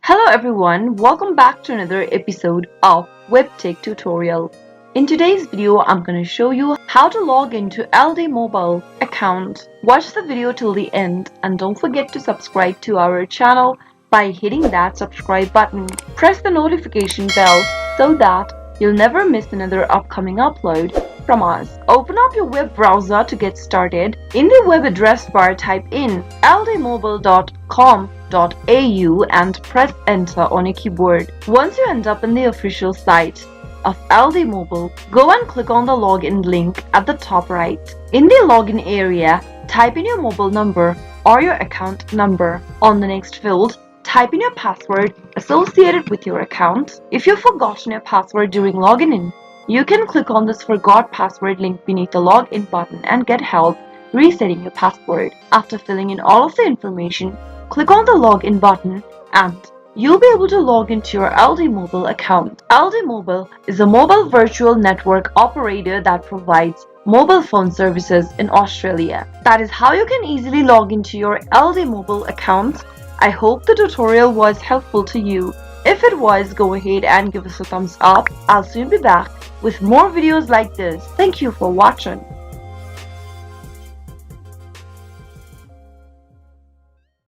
Hello everyone, welcome back to another episode of Webtech Tutorial. In today's video, I'm going to show you how to log into Aldi Mobile account. Watch the video till the end and don't forget to subscribe to our channel by hitting that subscribe button. Press the notification bell so that you'll never miss another upcoming upload from us. Open up your web browser to get started. In the web address bar, type in aldimobile.com.au and press enter on your keyboard. Once you end up in the official site of Aldi Mobile, go and click on the login link at the top right. In the login area, type in your mobile number or your account number. On the next field, type in your password associated with your account. If you've forgotten your password during logging in, you can click on this Forgot Password link beneath the login button and get help resetting your password. After filling in all of the information, click on the login button and you'll be able to log into your Aldi Mobile account. Aldi Mobile is a mobile virtual network operator that provides mobile phone services in Australia. That is how you can easily log into your Aldi Mobile account. I hope the tutorial was helpful to you. If it was, go ahead and give us a thumbs up. I'll soon be back with more videos like this. Thank you for watching.